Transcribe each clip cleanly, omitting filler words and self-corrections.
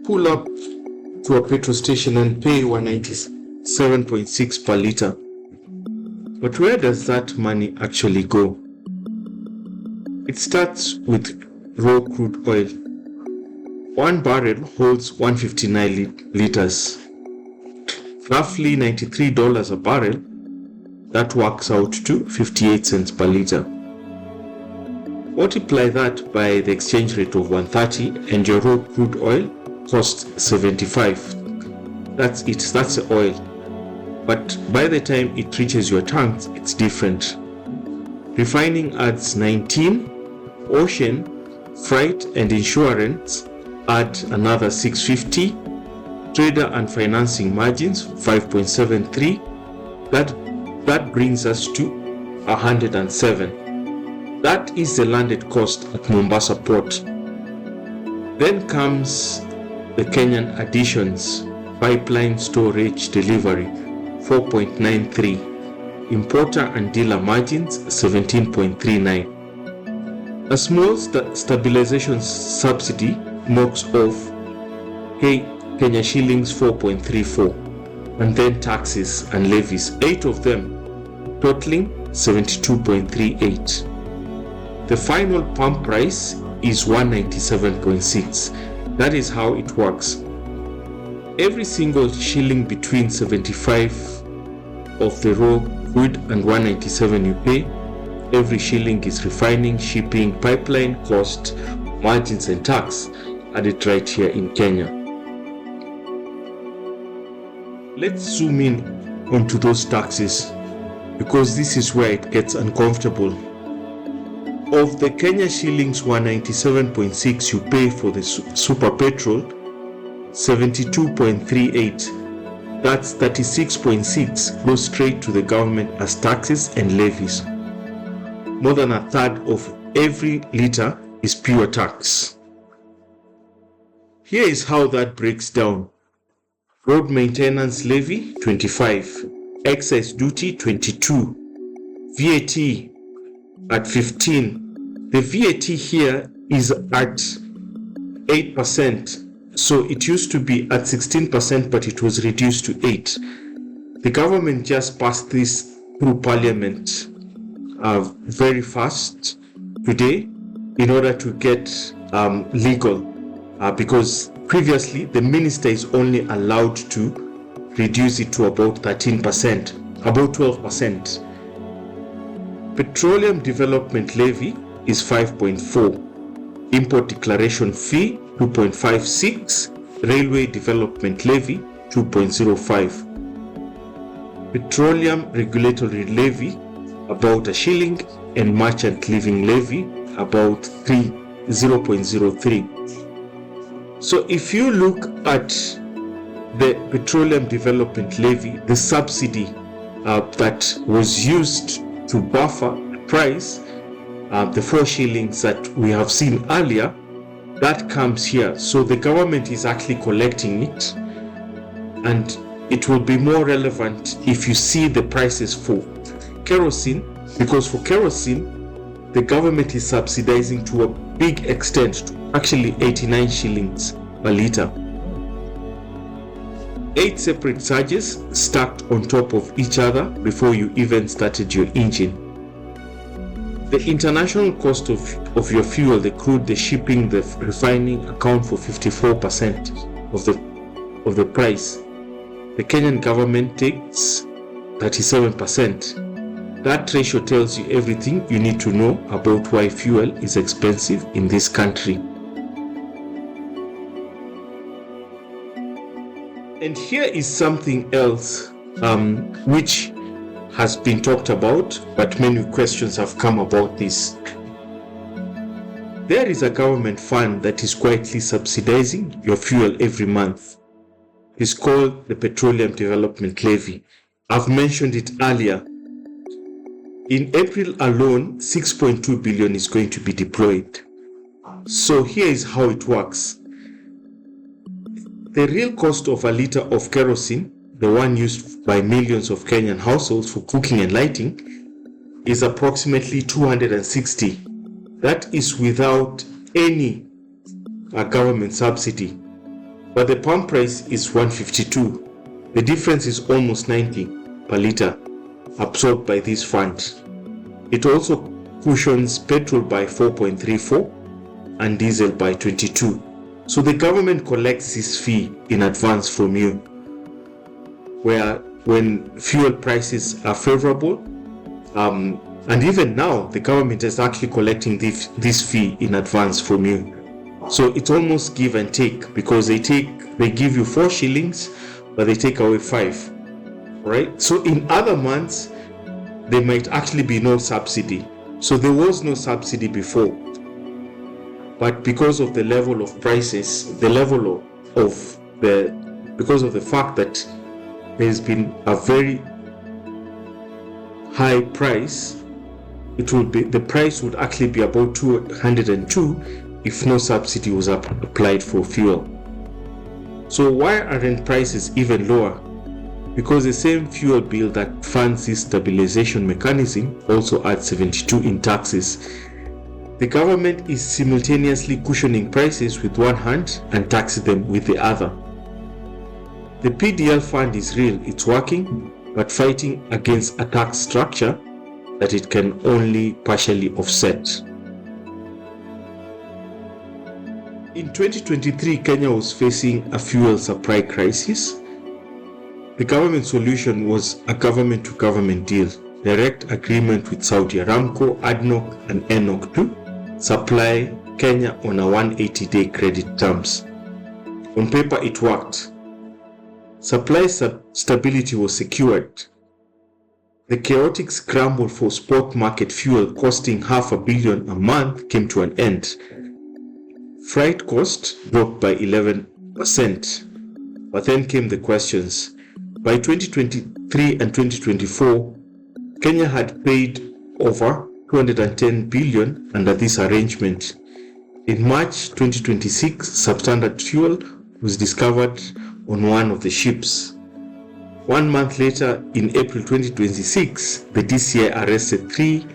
pull up to a petrol station and pay 197.6 per liter. But where does that money actually go? It starts with raw crude oil. 1 barrel holds 159 liters, roughly $93 a barrel. That works out to 58 cents per liter. Multiply that by the exchange rate of 130 and your raw crude oil costs 75. That's it, that's the oil. But by the time it reaches your tanks, it's different. Refining adds 19, ocean, freight and insurance add another 650, trader and financing margins 5.73. That brings us to 107. That is the landed cost at Mombasa port. Then comes the Kenyan additions, pipeline, storage, delivery 4.93, importer and dealer margins 17.39. A small stabilization subsidy knocks off Kenya shillings 4.34, and then taxes and levies, 8 of them, totaling 72.38. The final pump price is 197.6. That is how it works. Every single shilling between 75 of the raw crude and 197 you pay, every shilling is refining, shipping, pipeline cost, margins and tax added right here in Kenya. Let's zoom in onto those taxes, because this is where it gets uncomfortable. Of the Kenya shillings 197.6 you pay for the super petrol, 72.38, that's 36.6 goes straight to the government as taxes and levies. More than a third of every liter is pure tax. Here is how that breaks down. Road maintenance levy 25, excise duty 22, VAT at 15. The VAT here is at 8%. So it used to be at 16%, but it was reduced to 8. The government just passed this through Parliament very fast today in order to get legal, because previously the minister is only allowed to reduce it to about 13%, about 12%. Petroleum Development Levy is 5.4, Import Declaration Fee 2.56, Railway Development Levy 2.05, Petroleum Regulatory Levy about a shilling, and Merchant Living Levy about 0.03. So if you look at the Petroleum Development Levy, the subsidy that was used to buffer the price, the 4 shillings that we have seen earlier, that comes here. So the government is actually collecting it, and it will be more relevant if you see the prices for kerosene, because for kerosene the government is subsidizing to a big extent, to actually 89 shillings per liter. 8 separate charges stacked on top of each other before you even started your engine. The international cost of your fuel, the crude, the shipping, the refining, account for 54% of the price. The Kenyan government takes 37%. That ratio tells you everything you need to know about why fuel is expensive in this country. And here is something else which has been talked about, but many questions have come about this. There is a government fund that is quietly subsidizing your fuel every month. It's called the Petroleum Development Levy. I've mentioned it earlier. In April alone, 6.2 billion is going to be deployed. So here is how it works. The real cost of a liter of kerosene, the one used by millions of Kenyan households for cooking and lighting, is approximately 260. That is without any government subsidy. but the pump price is 152. The difference is almost 90 per litre absorbed by this fund. It also cushions petrol by 4.34 and diesel by 22. So the government collects this fee in advance from you, where when fuel prices are favorable, and even now the government is actually collecting this fee in advance from you. So it's almost give and take, because they give you 4 shillings, but they take away 5, right? So in other months, there might actually be no subsidy. So there was no subsidy before, but because of the level of prices, because of the fact that there's been a very high price, the price would actually be about 202 if no subsidy was applied for fuel. So why aren't prices even lower? Because the same fuel bill that funds this stabilization mechanism also adds 72 in taxes. The government is simultaneously cushioning prices with one hand and taxing them with the other. The PDL fund is real, it's working, but fighting against a tax structure that it can only partially offset. In 2023, Kenya was facing a fuel supply crisis. The government solution was a government-to-government deal, direct agreement with Saudi Aramco, ADNOC and ENOC to supply Kenya on a 180-day credit terms. On paper, it worked. Supply stability was secured. The chaotic scramble for spot market fuel costing $500 million a month came to an end. Freight cost dropped by 11%. But then came the questions. By 2023 and 2024, Kenya had paid over 210 billion under this arrangement. In March 2026, substandard fuel was discovered on one of the ships. 1 month later, in April 2026, the DCI arrested 3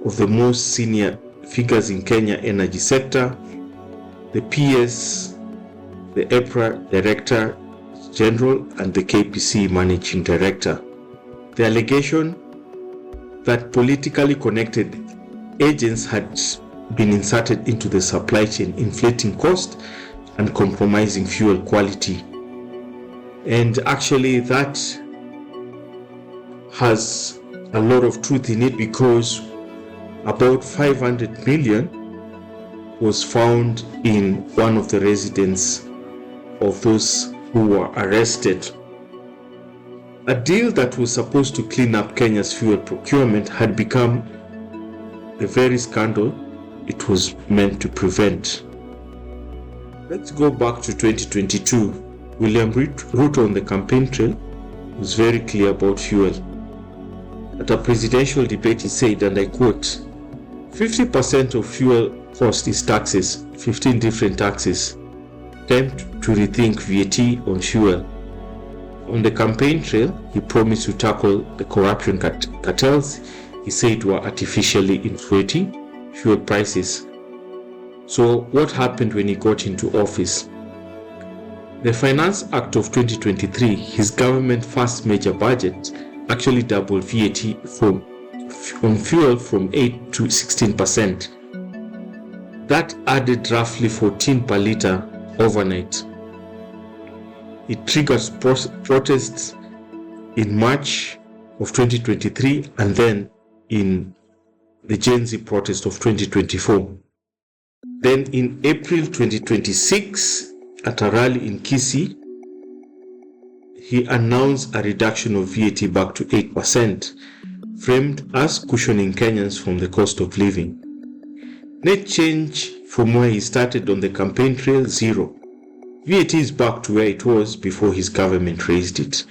of the most senior figures in Kenya energy sector, the PS, the EPRA Director General and the KPC Managing Director. The allegation that politically connected agents had been inserted into the supply chain, inflating cost and compromising fuel quality. And actually that has a lot of truth in it, because about 500 million was found in one of the residents of those who were arrested. A deal that was supposed to clean up Kenya's fuel procurement had become the very scandal it was meant to prevent. Let's go back to 2022. William Ruto on the campaign trail was very clear about fuel. At a presidential debate he said, and I quote, 50% of fuel cost is taxes, 15 different taxes. Time to rethink VAT on fuel. On the campaign trail, he promised to tackle the corruption cartels he said were artificially inflating fuel prices. So what happened when he got into office? The Finance Act of 2023, his government's first major budget, actually doubled VAT on fuel from 8 to 16%. That added roughly 14 per litre overnight. It triggered protests in March of 2023 and then in the Gen Z protest of 2024. Then in April 2026, at a rally in Kisii, he announced a reduction of VAT back to 8%, framed as cushioning Kenyans from the cost of living. Net change from where he started on the campaign trail, zero. VAT is back to where it was before his government raised it.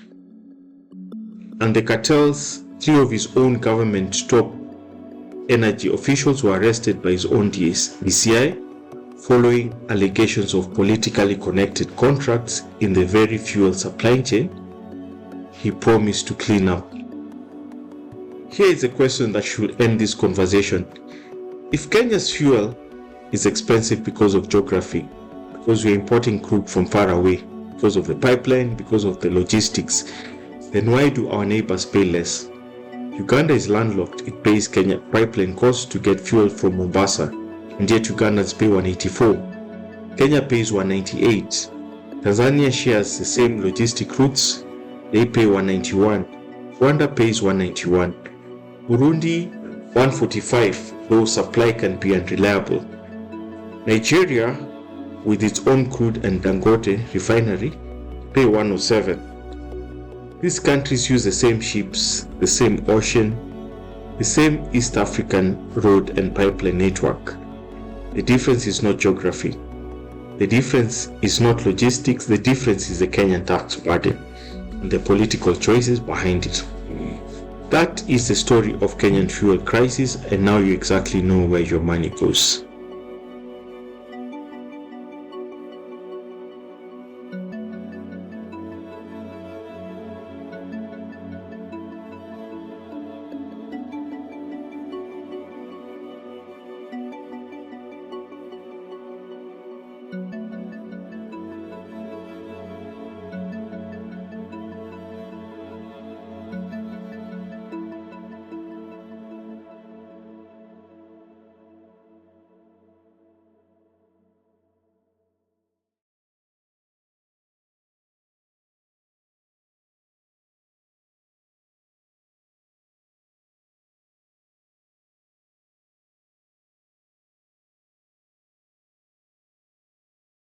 And the cartels, 3 of his own government top energy officials were arrested by his own DCI following allegations of politically connected contracts in the very fuel supply chain he promised to clean up. Here is a question that should end this conversation. If Kenya's fuel is expensive because of geography, because we're importing crude from far away, because of the pipeline, because of the logistics, then why do our neighbors pay less? Uganda is landlocked. It pays Kenya pipeline costs to get fuel from Mombasa, and yet Ugandans pay 184. Kenya pays 198. Tanzania shares the same logistic routes. They pay 191. Rwanda pays 191. Burundi 145, though supply can be unreliable. Nigeria, with its own crude and Dangote refinery, pay 107. These countries use the same ships, the same ocean, the same East African road and pipeline network. The difference is not geography. The difference is not logistics. The difference is the Kenyan tax burden and the political choices behind it. That is the story of Kenyan fuel crisis, and now you exactly know where your money goes.